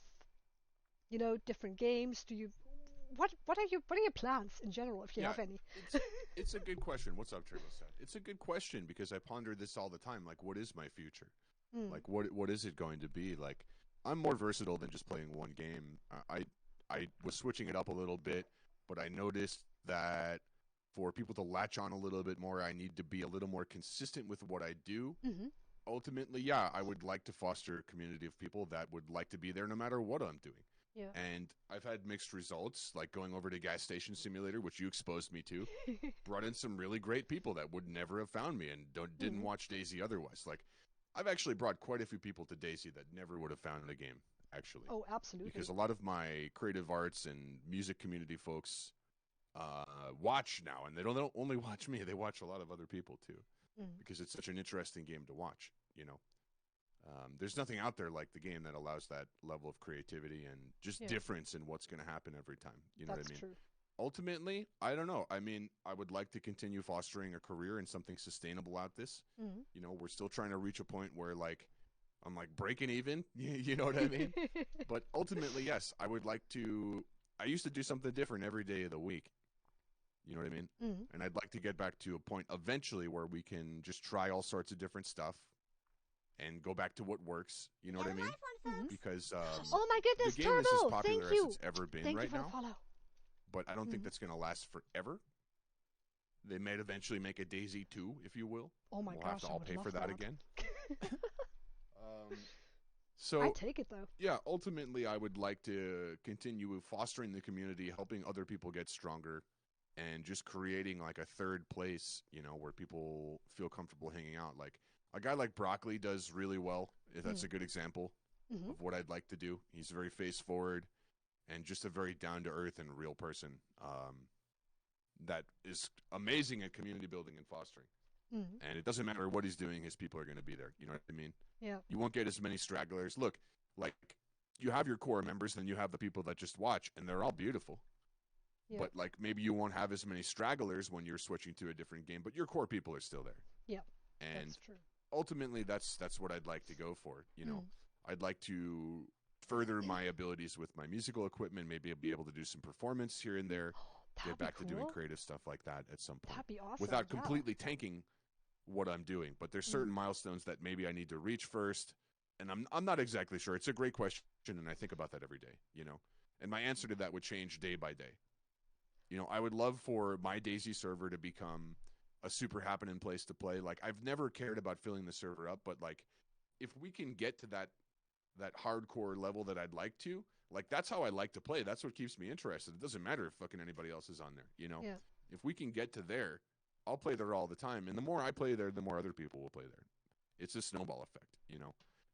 different games? What are your plans in general, if you Yeah, have any? it's it's a good question. What's up, Turbostat? It's a good question because I ponder this all the time. Like, what is my future? Mm, Like, what is it going to be? Like, I'm more versatile than just playing one game. I was switching it up a little bit, but I noticed that for people to latch on a little bit more, I need to be a little more consistent with what I do. hmm Ultimately, yeah, I would like to foster a community of people that would like to be there no matter what I'm doing. Yeah. And I've had mixed results, like going over to Gas Station Simulator, which you exposed me to, brought in some really great people that would never have found me and didn't Mm. watch Daisy otherwise. Like, I've actually brought quite a few people to Daisy that never would have found the game, actually, Oh, because absolutely. a lot of my creative arts and music community folks watch now, and they don't only watch me; they watch a lot of other people too, Mm. because it's such an interesting game to watch. There's nothing out there like the game that allows that level of creativity and just Yeah, difference in what's going to happen every time. You know what I that's mean? true. Ultimately, I don't know. I mean, I would like to continue fostering a career and something sustainable out this. Mm. We're still trying to reach a point where like I'm like breaking even. You know what I mean? But ultimately, yes, I would like to. I used to do something different every day of the week. You know what I mean? Mm. And I'd like to get back to a point eventually where we can just try all sorts of different stuff and go back to what works. You know what I mean? Mhm. Because Oh my the goodness, game is as Turbo! popular Thank as you. it's ever been Thank you right for the now, follow. but I don't think Mhm. that's going to last forever. They may eventually make a Daisy 2, if you will. Oh my We'll have gosh, to I all would pay love for that that. again. Um, I so take it though. yeah, ultimately, I would like to continue fostering the community, helping other people get stronger, and just creating like a third place, where people feel comfortable hanging out. Like a guy like Broccoli does really well. If that's a good example Mhm. of what I'd like to do. He's very face forward and just a very down to earth and real person. That is amazing at community building and fostering. Mhm. And it doesn't matter what he's doing, his people are going to be there. You know what I mean? Yeah. You won't get as many stragglers. Look, like you have your core members, then you have the people that just watch, and they're all beautiful. Yeah. But like maybe you won't have as many stragglers when you're switching to a different game, but your core people are still there. Yeah. And That's true. ultimately, that's what I'd like to go for. I'd like to further my abilities with my musical equipment, maybe be able to do some performance here and there, That'd get back be to doing cool. creative stuff like that at some point That'd be awesome. without Yeah. completely tanking what I'm doing. But there's certain milestones that maybe I need to reach first, and I'm not exactly sure. It's a great question, and I think about that every day. And my answer to that would change day by day. I would love for my Daisy server to become a super happening place to play. Like I've never cared about filling the server up, but like if we can get to that hardcore level that I'd like to, like that's how I like to play. That's what keeps me interested. It doesn't matter if fucking anybody else is on there, Yeah. If we can get to there, I'll play there all the time. And the more I play there, the more other people will play there. It's a snowball effect.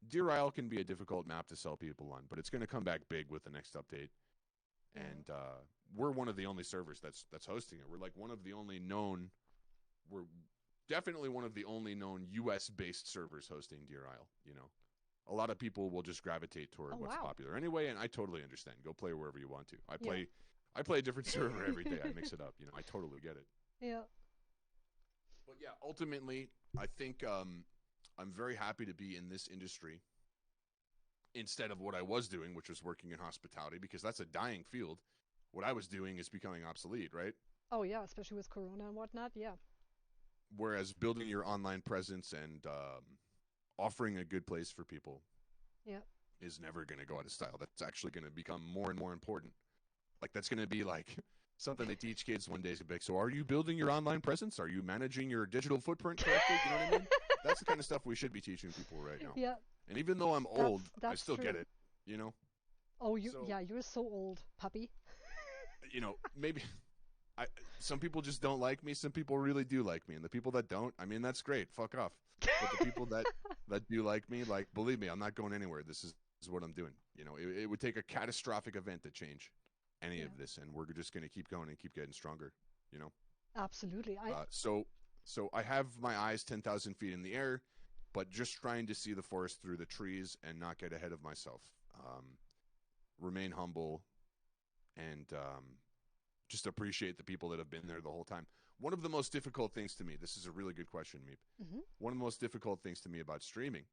Deer Isle can be a difficult map to sell people on, but it's going to come back big with the next update. And we're one of the only servers that's hosting it. We're like one of the only known. We're definitely one of the only known U.S.-based servers hosting Deer Isle. A lot of people will just gravitate toward what's popular anyway, and I totally understand. Go play wherever you want to. I play a different server every day. I mix it up. I totally get it. Yeah. But yeah, ultimately, I think I'm very happy to be in this industry instead of what I was doing, which was working in hospitality, because that's a dying field. What I was doing is becoming obsolete, right? Oh yeah, especially with Corona and whatnot. Yeah. Whereas building your online presence and offering a good place for people is never going to go out of style. That's actually going to become more and more important. Like that's going to be like something they teach kids one day. Is like, so are you building your online presence? Are you managing your digital footprint correctly? You know what I mean? That's the kind of stuff we should be teaching people right now. Yeah. And even though I'm old, I that's still true. get it. Oh, you're so old, puppy. Maybe some people just don't like me. Some people really do like me, and the people that don't, I mean, that's great. Fuck off. But the people that do like me, like, believe me, I'm not going anywhere. This is what I'm doing. It would take a catastrophic event to change any of this, and we're just going to keep going and keep getting stronger. Absolutely. So I have my eyes 10,000 feet in the air, but just trying to see the forest through the trees and not get ahead of myself. Remain humble and just appreciate the people that have been there the whole time. One of the most difficult things to me, this is a really good question, Meep. One of the most difficult things to me about streaming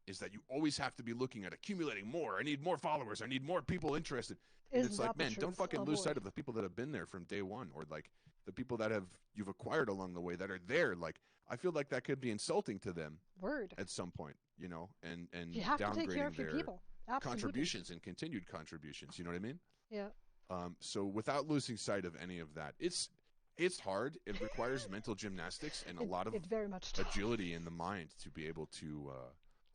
is that you always have to be looking at accumulating more. I need more followers. I need more people interested. And it's like, man, don't fucking lose sight of the people that have been there from day one, or like the people that you've acquired along the way that are there. Like, I feel like that could be insulting to them at some point, and you have to take care downgrading of your their people. Absolutely. contributions and continued contributions. You know what I mean? Yeah. So without losing sight of any of that, it's hard. It requires mental gymnastics and a lot of very much agility in the mind to be able to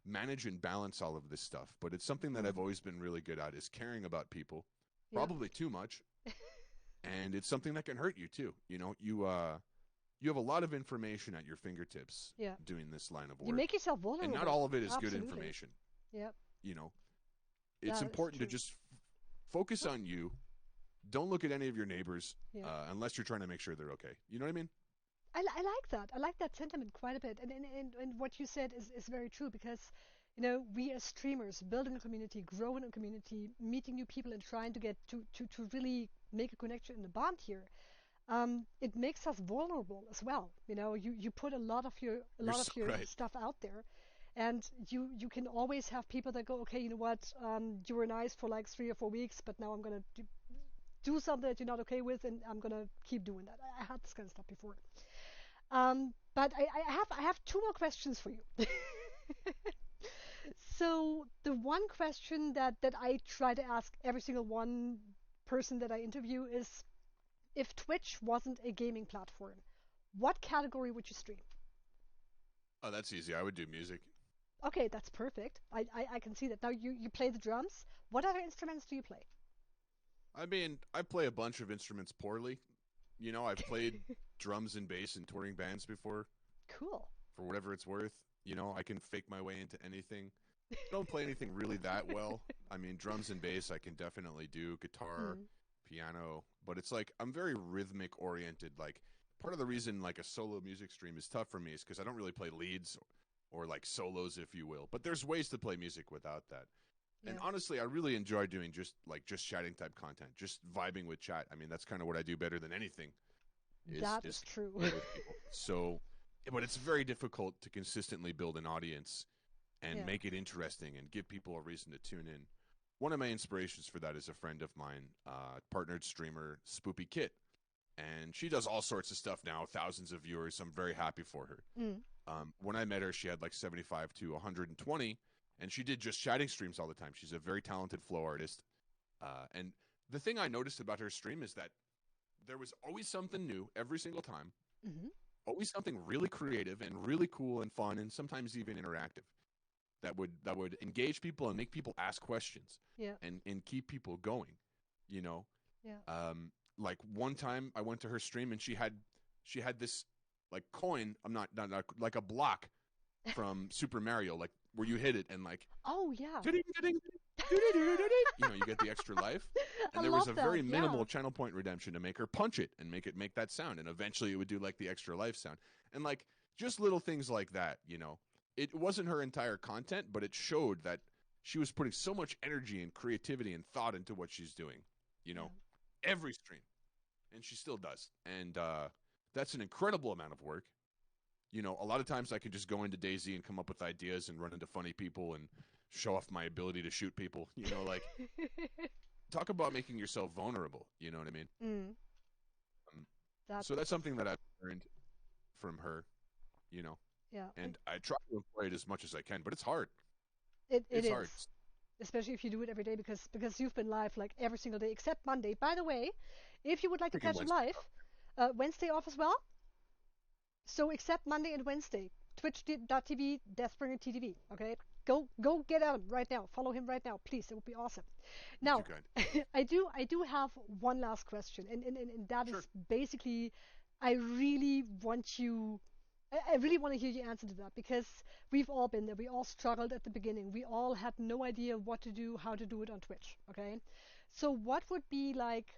manage and balance all of this stuff. But it's something that I've always been really good at, is caring about people, probably too much. And it's something that can hurt you too. You have a lot of information at your fingertips doing this line of work. You make yourself vulnerable. And not all of it is Absolutely. good information. Yeah. It's important to just focus on you. Don't look at any of your neighbors unless you're trying to make sure they're okay. You know what I mean? I like that. I like that sentiment quite a bit. And what you said is very true, because, we as streamers, building a community, growing a community, meeting new people, and trying to get to really make a connection and a bond here, it makes us vulnerable as well. You put a lot of your Right. stuff out there. And you can always have people that go, okay, you know what, you were nice for like 3 or 4 weeks, but now I'm gonna do something that you're not okay with, and I'm gonna keep doing that. I had this kind of stuff before. But I have two more questions for you. So the one question that I try to ask every single one person that I interview is, if Twitch wasn't a gaming platform, what category would you stream? Oh, that's easy. I would do music. Okay, that's perfect. I can see that. Now you play the drums. What other instruments do you play? I mean, I play a bunch of instruments poorly. You know, I've played drums and bass in touring bands before, Cool. for whatever it's worth. You know, I can fake my way into anything. I don't play anything really that well. I mean, drums and bass I can definitely do, guitar, Mm. piano, but it's like I'm very rhythmic oriented. Like part of the reason like a solo music stream is tough for me is because I don't really play leads or like solos, if you will. But there's ways to play music without that. And Yeah, honestly, I really enjoy doing just chatting type content, just vibing with chat. I mean, that's kind of what I do better than anything that is is true. play with people. So, but it's very difficult to consistently build an audience and Yeah. make it interesting and give people a reason to tune in. One of my inspirations for that is a friend of mine, partnered streamer Spoopy Kit, and she does all sorts of stuff now, thousands of viewers. I'm very happy for her. Mm. When I met her, she had like 75 to 120, and she did just chatting streams all the time. She's a very talented flow artist. And the thing I noticed about her stream is that there was always something new every single time, Hmm. always something really creative and really cool and fun, and sometimes even interactive that would engage people and make people ask questions Yeah. and keep people going. You know, Yeah. like one time I went to her stream and she had this like coin. I'm not like a block from Super Mario, like where you hit it and like Oh yeah. you know, you get the extra life. I And there was love a that. very Yeah. minimal channel point redemption to make her punch it and make that sound. And eventually it would do like the extra life sound. And like just little things like that, you know. It wasn't her entire content, but it showed that she was putting so much energy and creativity and thought into what she's doing, you Yeah. know, every stream. And she still does. And that's an incredible amount of work. You know, a lot of times I can just go into DayZ and come up with ideas and run into funny people and show off my ability to shoot people. You know, like talk about making yourself vulnerable. You know what I mean? Mm. Um, That's so that's something that I've learned from her. You know, yeah. and I try to employ it as much as I can, but it's hard. It It's is, hard. especially if you do it every day, because you've been live like every single day except Monday. By the way, if you would like to Freaking catch him Wednesday. live, Wednesday off as well. So except Monday and Wednesday, twitch.tv Deathbringer TTV. Okay, go get at him right now. Follow him right now, please. It would be awesome. Thank you, Now, kind. I do have one last question, and that is Sure. basically, I really want you. I really want to hear your answer to that, because we've all been there. We all struggled at the beginning. We all had no idea what to do, how to do it on Twitch. Okay, so what would be like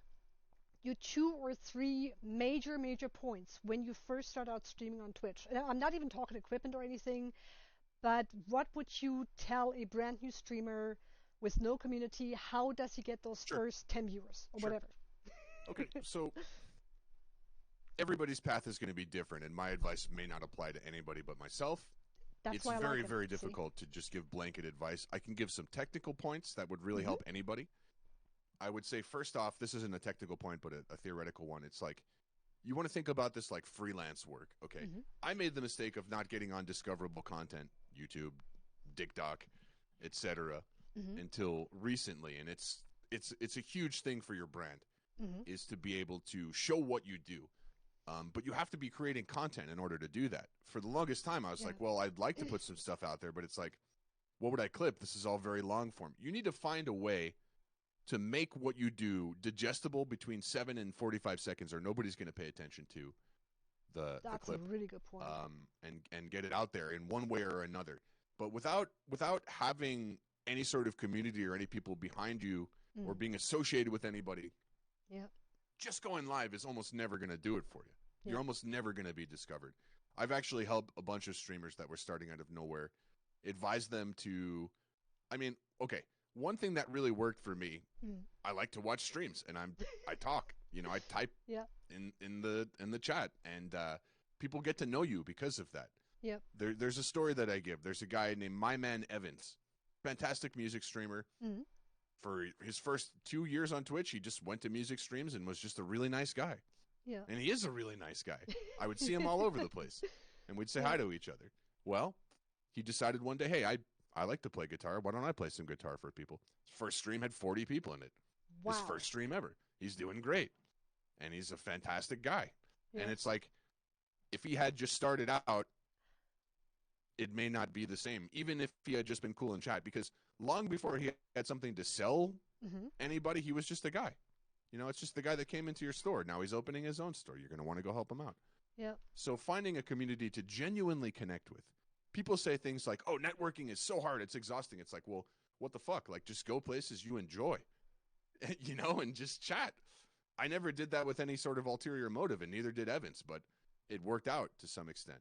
your 2 or 3 major points when you first start out streaming on Twitch? And I'm not even talking equipment or anything, but what would you tell a brand new streamer with no community? How does he get those Sure. first 10 viewers or Sure. whatever? Okay. So everybody's path is going to be different, and my advice may not apply to anybody but myself. That's It's why I like very, him. very See? difficult to just give blanket advice. I can give some technical points that would really Hmm. help anybody. I would say, first off, this isn't a technical point, but a theoretical one. It's like you want to think about this like freelance work. Okay. Hmm. I made the mistake of not getting on discoverable content, YouTube, TikTok, etc., Hmm. until recently, and it's a huge thing for your brand Hmm. is to be able to show what you do. But you have to be creating content in order to do that. For the longest time, I was Yeah. like, well, I'd like to put some stuff out there, but it's like, what would I clip? This is all very long form. You need to find a way to make what you do digestible between 7 and 45 seconds, or nobody's going to pay attention to the That's a clip, really good point. and get it out there in one way or another. But without having any sort of community or any people behind you or Mm. being associated with anybody, Yeah. just going live is almost never going to do it for you. Yeah. You're almost never going to be discovered. I've actually helped a bunch of streamers that were starting out of nowhere, advise them to, I mean, okay, one thing that really worked for me, Mm. I like to watch streams and I talk, you know, I type Yeah. in the chat, and people get to know you because of that. Yep. There's a story that I give. There's a guy named My Man Evans, fantastic music streamer. Mhm. For his first 2 years on Twitch, he just went to music streams and was just a really nice guy. Yeah. And he is a really nice guy. I would see him all over the place, and we'd say hi to each other. Well, he decided one day, hey, I like to play guitar. Why don't I play some guitar for people? His first stream had 40 people in it. Wow. His first stream ever. He's doing great. And he's a fantastic guy. Yeah. And it's like, if he had just started out, it may not be the same, even if he had just been cool in chat, because long before he had something to sell anybody, he was just a guy. You know, it's just the guy that came into your store. Now he's opening his own store. You're going to want to go help him out. Yeah. So finding a community to genuinely connect with. People say things like, oh, networking is so hard, it's exhausting. It's like, well, what the fuck? Like, just go places you enjoy, you know, and just chat. I never did that with any sort of ulterior motive, and neither did Evans, but it worked out to some extent.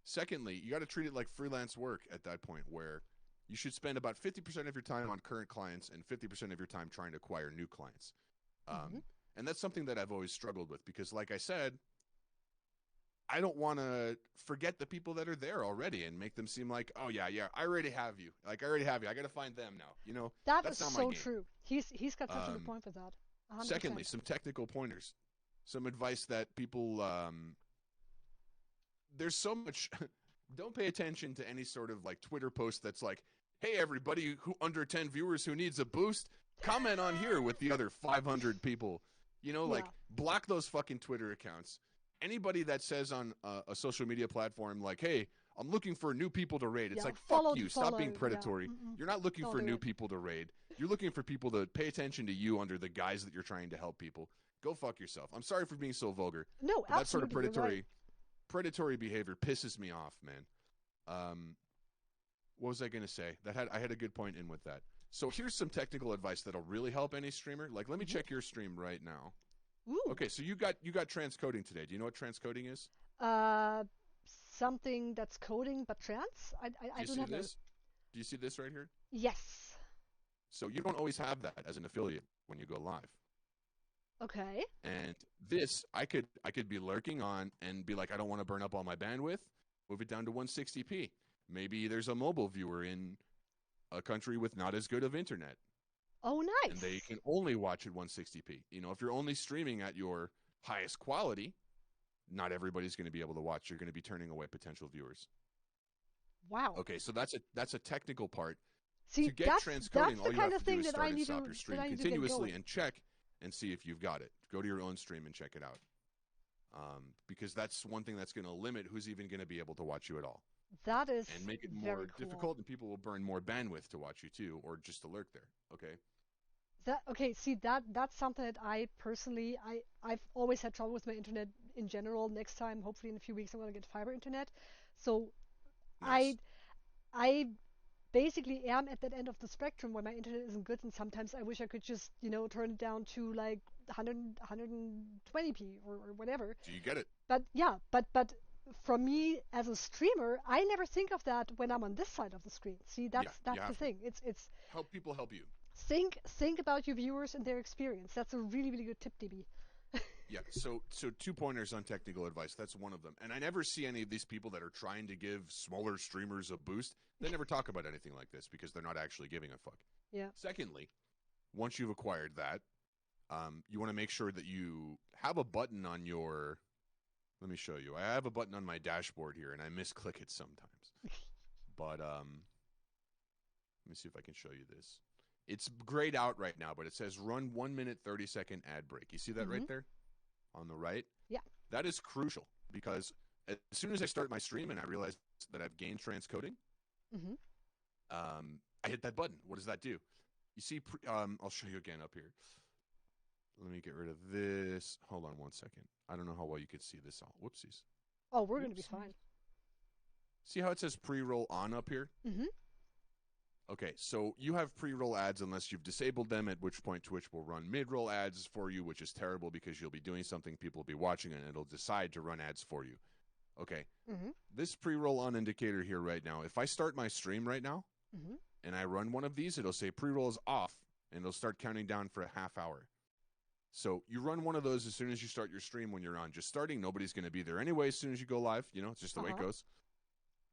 Secondly, you got to treat it like freelance work at that point, where you should spend about 50% of your time on current clients and 50% of your time trying to acquire new clients. And that's something that I've always struggled with, because like I said, I don't want to forget the people that are there already and make them seem like, oh yeah, I already have you. Like, I already have you. I got to find them now. You know, that's not so my game. true. He's got such a good point with that. 100%. Secondly, some technical pointers, some advice that people, there's so much, don't pay attention to any sort of like Twitter post that's like, hey, everybody who under 10 viewers who needs a boost, comment on here with the other 500 people. You know, like, block those fucking Twitter accounts. Anybody that says on a social media platform, like, hey, I'm looking for new people to raid. It's like, fuck you. Stop being predatory. You're not looking for new people to raid. You're looking for people to pay attention to you under the guise that you're trying to help people. Go fuck yourself. I'm sorry for being so vulgar. No, but that sort of absolutely, predatory behavior pisses me off, man. What was I going to say? I had a good point in with that. So here's some technical advice that'll really help any streamer. Like, let me check your stream right now. Ooh. Okay, so you got transcoding today. Do you know what transcoding is? Something that's coding but trans? I don't have this. Do you see this right here? Yes. So you don't always have that as an affiliate when you go live. Okay. And this, I could be lurking on and be like, I don't want to burn up all my bandwidth. Move it down to 160p. Maybe there's a mobile viewer in a country with not as good of internet. Oh, nice. And they can only watch at 160p. You know, if you're only streaming at your highest quality, not everybody's going to be able to watch. You're going to be turning away potential viewers. Wow. Okay, so that's a technical part. See, to get transcoding, all you have to do is start and need stop your stream continuously and check and see if you've got it. Go to your own stream and check it out. Because that's one thing that's going to limit who's even going to be able to watch you at all. That is and make it more difficult, and people will burn more bandwidth to watch you too, or just to lurk there. Okay. See, that's something that I personally I've always had trouble with my internet in general. Next time, hopefully in a few weeks, I'm gonna get fiber internet. So nice. I basically am at that end of the spectrum where my internet isn't good, and sometimes I wish I could just turn it down to like 120p or whatever. Do you get it? But yeah, but for me as a streamer, I never think of that when I'm on this side of the screen. See, that's the thing. It's help people help you. Think about your viewers and their experience. That's a really, really good tip, DB. Yeah, so 2 pointers on technical advice. That's one of them. And I never see any of these people that are trying to give smaller streamers a boost. They never talk about anything like this because they're not actually giving a fuck. Yeah. Secondly, once you've acquired that, you want to make sure that you have a button on your... Let me show you. I have a button on my dashboard here, and I misclick it sometimes. But let me see if I can show you this. It's grayed out right now, but it says run 1 minute 30-second ad break. You see that right there on the right? Yeah. That is crucial because as soon as I start my stream and I realize that I've gained transcoding, I hit that button. What does that do? You see, I'll show you again up here. Let me get rid of this. Hold on 1 second. I don't know how well you can see this all. Whoopsies. Oh, we're going to be fine. See how it says pre-roll on up here? Okay, so you have pre-roll ads unless you've disabled them, at which point Twitch will run mid-roll ads for you, which is terrible because you'll be doing something, people will be watching, and it'll decide to run ads for you. Okay, this pre-roll on indicator here right now, if I start my stream right now, and I run one of these, it'll say pre-roll is off, and it'll start counting down for a half hour. So you run one of those as soon as you start your stream when you're on. Just starting, nobody's going to be there anyway as soon as you go live. You know, it's just the way it goes.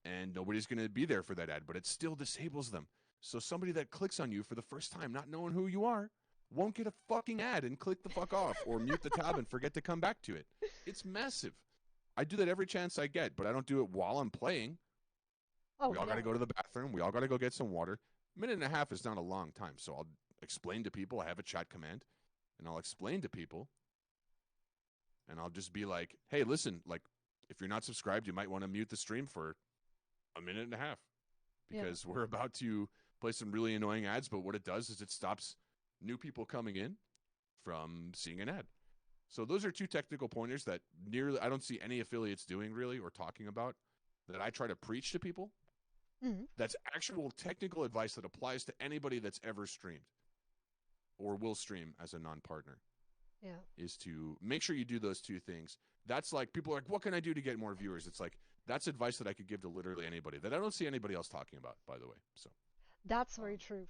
And nobody's going to be there for that ad, but it still disables them. So somebody that clicks on you for the first time, not knowing who you are, won't get a fucking ad and click the fuck off or mute the tab and forget to come back to it. It's massive. I do that every chance I get, but I don't do it while I'm playing. We all got to go to the bathroom. We all got to go get some water. A minute and a half is not a long time, so I'll explain to people. I have a chat command, and I'll explain to people, and I'll just be like, hey, listen, like, if you're not subscribed, you might want to mute the stream for a minute and a half because we're about to play some really annoying ads, but what it does is it stops new people coming in from seeing an ad. So those are two technical pointers that I don't see any affiliates doing really or talking about that I try to preach to people. Mm-hmm. That's actual technical advice that applies to anybody that's ever streamed or will stream as a non-partner. Yeah. Is to make sure you do those two things. That's like, people are like, what can I do to get more viewers? It's like, that's advice that I could give to literally anybody that I don't see anybody else talking about, by the way. So that's very true.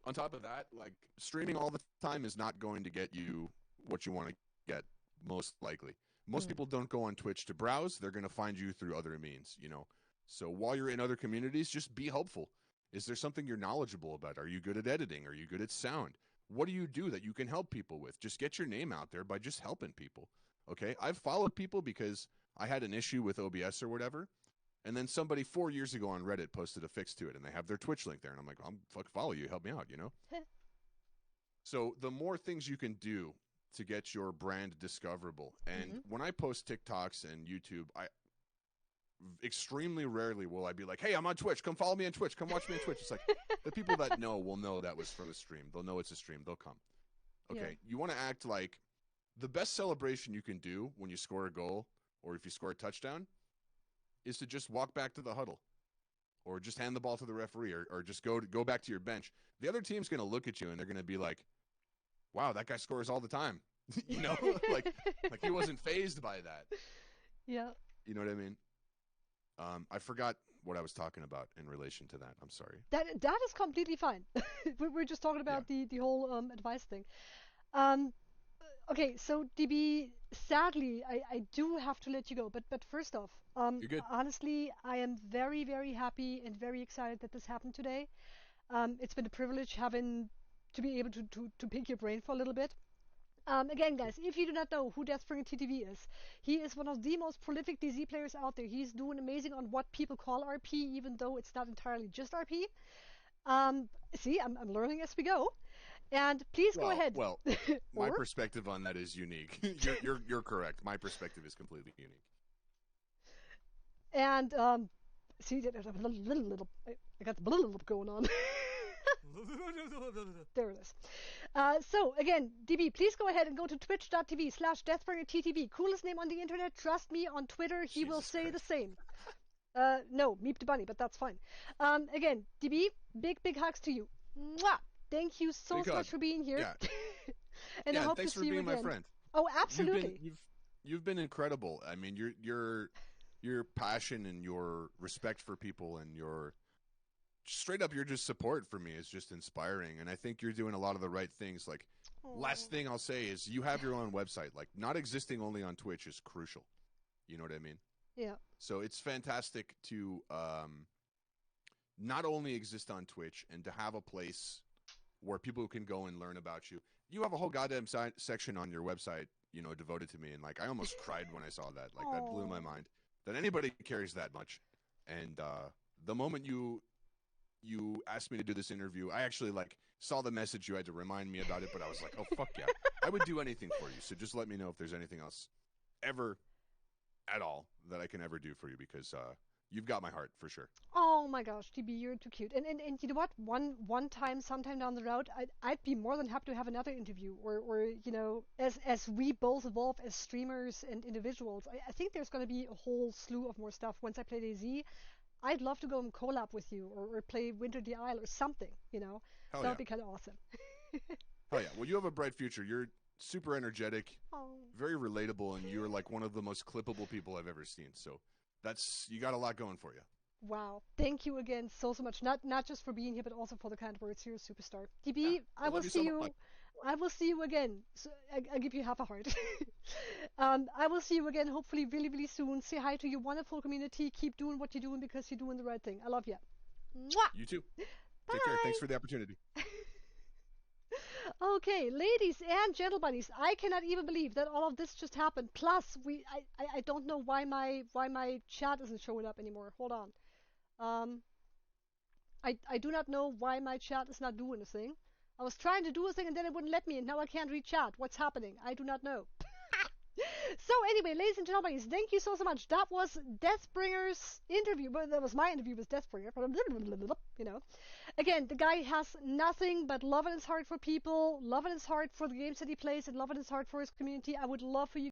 On top of that, like, streaming all the time is not going to get you what you want to get, most likely. Most people don't go on Twitch to browse. They're going to find you through other means, you know. So while you're in other communities, just be helpful. Is there something you're knowledgeable about? Are you good at editing? Are you good at sound? What do you do that you can help people with? Just get your name out there by just helping people, okay? I've followed people because I had an issue with OBS or whatever, and then somebody 4 years ago on Reddit posted a fix to it, and they have their Twitch link there, and I'm like, I'll fuck follow you, help me out, you know? So the more things you can do to get your brand discoverable, and when I post TikToks and YouTube, I extremely rarely will I be like, hey, I'm on Twitch, come follow me on Twitch, come watch me on Twitch. It's like, the people that know will know that was for the stream. They'll know it's a stream, they'll come. Okay, you want to act like the best celebration you can do when you score a goal or if you score a touchdown is to just walk back to the huddle or just hand the ball to the referee or just go back to your bench. The other team's going to look at you and they're going to be like, wow, that guy scores all the time. You know, like he wasn't fazed by that. Yeah. You know what I mean? I forgot what I was talking about in relation to that. I'm sorry. That is completely fine. We're just talking about the whole advice thing. Okay, so DB, sadly, I do have to let you go. But first off, you're good. Honestly, I am very, very happy and very excited that this happened today. It's been a privilege to be able to pick your brain for a little bit. Again, guys, if you do not know who Deathbringer TTV is, he is one of the most prolific DZ players out there. He's doing amazing on what people call RP, even though it's not entirely just RP. See, I'm learning as we go. And please go ahead. Well, my perspective on that is unique. You're correct. My perspective is completely unique. And see, I got the little going on. There it is. So again, DB, please go ahead and go to twitch.tv/DeathbringerTTV. Coolest name on the internet. Trust me, on Twitter he will say the same. No, Meep the Bunny, but that's fine. Again, DB, big hugs to you. Mwah! Thank you so much for being here. Yeah. And I hope to see you again. Thanks for being my friend. Oh, absolutely. You've been incredible. I mean, your passion and your respect for people and your straight up your just support for me is just inspiring, and I think you're doing a lot of the right things. Like, last thing I'll say is you have your own website. Like, not existing only on Twitch is crucial. You know what I mean? Yeah. So it's fantastic to not only exist on Twitch and to have a place where people can go and learn about you. You have a whole goddamn section on your website, you know, devoted to me, and like I almost cried when I saw that. Like, that blew my mind that anybody cares that much. And the moment you asked me to do this interview, I actually like saw the message. You had to remind me about it, but I was like, oh fuck yeah, I would do anything for you. So just let me know if there's anything else ever at all that I can ever do for you, because you've got my heart for sure. Oh my gosh, TB, you're too cute. And you know what? One time, sometime down the road, I'd be more than happy to have another interview where you know, as we both evolve as streamers and individuals, I think there's going to be a whole slew of more stuff once I play DayZ. I'd love to go and collab with you or play Winter the Isle or something, you know. Hell that would be kind of awesome. Hell yeah. Well, you have a bright future. You're super energetic, very relatable, and you're like one of the most clippable people I've ever seen. So you got a lot going for you. Wow. Thank you again so much. Not just for being here, but also for the kind words. You're a superstar. DB, I will see you. I will see you again. So I give you half a heart. I will see you again, hopefully, really, really soon. Say hi to your wonderful community. Keep doing what you're doing because you're doing the right thing. I love you. Mwah! You too. Take care. Bye. Thanks for the opportunity. Okay, ladies and gentlemen, I cannot even believe that all of this just happened. Plus, I don't know why my chat isn't showing up anymore. Hold on. Um, I do not know why my chat is not doing a thing. I was trying to do a thing and then it wouldn't let me, and now I can't read chat. What's happening? I do not know. So anyway, ladies and gentlemen, thank you so much. That was Deathbringer's interview. Well, that was my interview with Deathbringer. You know, again, the guy has nothing but love in his heart for people, love in his heart for the games that he plays, and love in his heart for his community. I would love for you